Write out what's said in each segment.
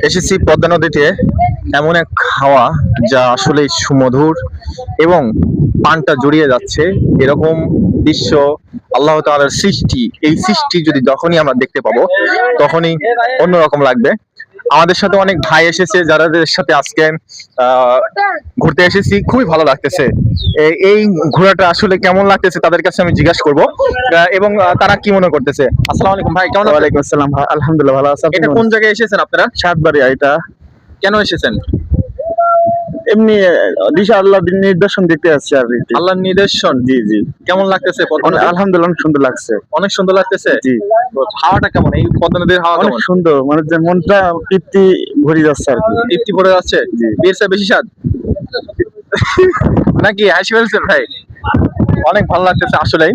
এসেছি পদ্মা নদীতে, এমন এক হাওয়া যা আসলে সুমধুর এবং পানটা জড়িয়ে যাচ্ছে। এরকম দৃশ্য আল্লাহ তাআলার সৃষ্টি। এই সৃষ্টি যদি যখনই আমরা দেখতে পাবো তখনই অন্যরকম লাগবে। আমাদের সাথে অনেক ভাই এসেছে, যাদের সাথে আজকে ঘুরতে এসেছি, খুবই ভালো লাগতেছে। এই ঘোরাটা আসলে কেমন লাগতেছে তাদের কাছে আমি জিজ্ঞাসা করব, এবং তারা কি মনে করতেছে। আসসালামু আলাইকুম ভাই, কেমন আছেন? ওয়ালাইকুম আসসালাম, আলহামদুলিল্লাহ ভালো আছি। এটা কোন জায়গায় এসেছেন আপনারা? সাতবাড়িয়া। এটা কেন এসেছেন? এমনি দিশা আল্লাহ নির্দেশন দিতে আসছে আর কি। আল্লাহর নিদর্শন। জি জি, কেমন লাগতেছে পদ্মা নদী? আলহামদুলিল্লাহ অনেক সুন্দর লাগছে। অনেক সুন্দর লাগতেছে। জি, তো হাওয়াটা কেমন? এই পদ্মা নদীর হাওয়া অনেক কেমন? সুন্দর, মানে যে মনটা তৃপ্তি ভরে যাচ্ছে আর কি। তৃপ্তি পড়ে যাচ্ছে। জি। বিয়ের চেয়ে বেশি স্বাদ নাকি? হাসি ফেলছেন ভাই? অনেক ভালো লাগতেছে আসলে।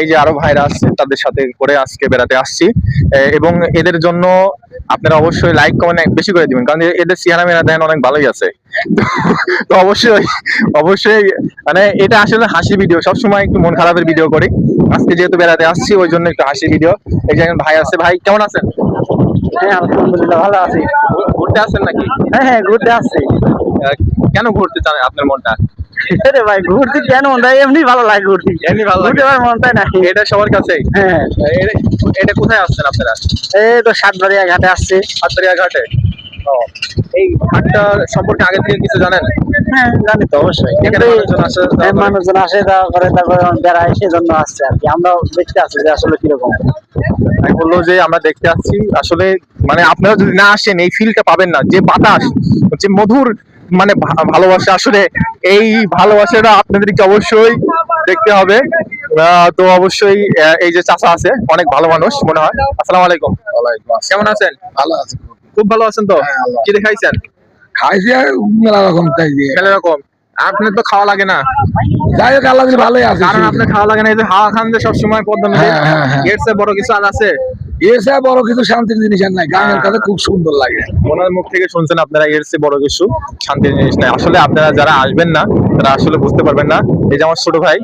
এই যে আরো ভাইরা আসছে, তাদের সাথে করে আজকে বেড়াতে আসছি, এবং এদের জন্য আপনারা অবশ্যই লাইক কমেন্ট বেশি করে দিবেন, কারণ এদের চেহারা মেরা দেখেন অনেক ভালোই আছে। তো অবশ্যই অবশ্যই মানে এটা আসলে হাসি ভিডিও, সবসময় একটু মন খারাপের ভিডিও করি। আজকে যেহেতু বেড়াতে আসছি ওই জন্য একটু হাসি ভিডিও। এই যে একজন ভাই আছে। ভাই কেমন আছেন? হ্যাঁ আলহামদুলিল্লাহ ভালো আছি। ঘুরতে আসছেন নাকি? হ্যাঁ হ্যাঁ, ঘুরতে আসছি। কেন ঘুরতে চান আপনার মনটা? আরে ভাই, ঘুরতে কেন মনটা এমনি ভালো লাগে, ঘুরতে এমনি ভালো লাগে? ঘুরতে আমার মনটাই নাই। এটা সবার কাছেই। হ্যাঁ, এটা কোথায় আসছেন আপনারা? এই তো সাতবাড়িয়া ঘাটে আসছি। সাতবাড়িয়া ঘাটে। ও, এই ঘাটটা সম্পর্কে আগে থেকে কিছু জানেন? হ্যাঁ জানি তো অবশ্যই। এখানে মানুষজন আসে, হ্যাঁ, মানুষজন আসে যাওয়া করে, তারপরে বেড়ায়, সেজন্য আসছে আর কি। আমরাও দেখতে আসছি যে আসলে কিরকম। আমি বললো যে আমরা দেখতে আসছি আসলে, মানে আপনারা যদি না আসেন এই ফিলটা পাবেন না। যে বাতাস, যে মধুর, মানে ভালোবাসা, আসলে এই ভালোবাসাটা আপনাদেরকে অবশ্যই দেখতে হবে। তো অবশ্যই এই যে চাচা আছে, অনেক ভালো মানুষ মনে হয়। আসসালামু আলাইকুম। কেমন আছেন? ভালো আছে। খুব ভালো আছেন তো? হ্যাঁ, আল্লাহ। কি দেখাইছেন? খাইছি আর মেলা রকম তাই দিয়ে। মেলা রকম। আপনার তো খাওয়া লাগে না, যাই হোক আল্লাহ দিলে ভালোই আছে। কারণ আপনার খাওয়া লাগে না। এই যে হাওয়া খান যে সবসময় পদ্মা নদী, হ্যাঁ, হ্যাঁ, হ্যাঁ। এর চেয়ে বড় কিছু আর আছে? এর চেয়ে বড় কিছু শান্তির জিনিস আর নাই। গানের কাছে খুব সুন্দর লাগে। ওনার মুখ থেকে শুনছেন আপনারা, এর চেয়ে বড় কিছু শান্তির জিনিস নাই। আসলে আপনারা যারা আসবেন না তারা আসলে বুঝতে পারবেন না। এই যে আমার ছোট ভাই,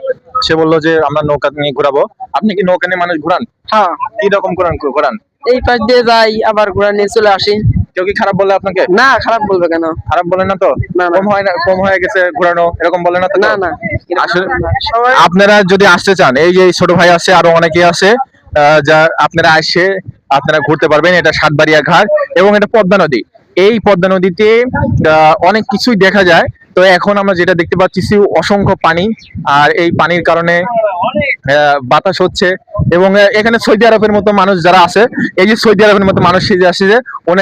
সে বললো যে আমরা নৌকা নিয়ে ঘোরাবো। আপনি কি নৌকা নিয়ে মানুষ ঘোরান? হ্যাঁ, কি রকম ঘোরান? এই পাশ দিয়ে যাই, আবার ঘোরা নিয়ে চলে আসি। কেউ কি খারাপ বলে আপনাকে? না, খারাপ বলবে কেন? খারাপ বলে না তো? না, না। কম হয়ে গেছে ঘোরানো, এরকম বলে না তো? না না, আসলে সবাই আপনারা যদি আসতে চান, এই যে ছোট ভাই আছে, আরো অনেকে আছে, যা আপনারা আসে আপনারা ঘুরতে পারবেন। এটা সাতবাড়িয়া ঘাট এবং এটা পদ্মা নদী। এই পদ্মা নদীতে অনেক কিছুই দেখা যায়। তো এখন আমরা যেটা দেখতে পাচ্ছি অসংখ্য পানি, আর এই পানির কারণে বাতাস হচ্ছে, এবং এখানে সৌদি আরবের মতো মানুষ যারা আছে, এই যে সৌদি আরবের মতো মানুষ যে আসছে, যে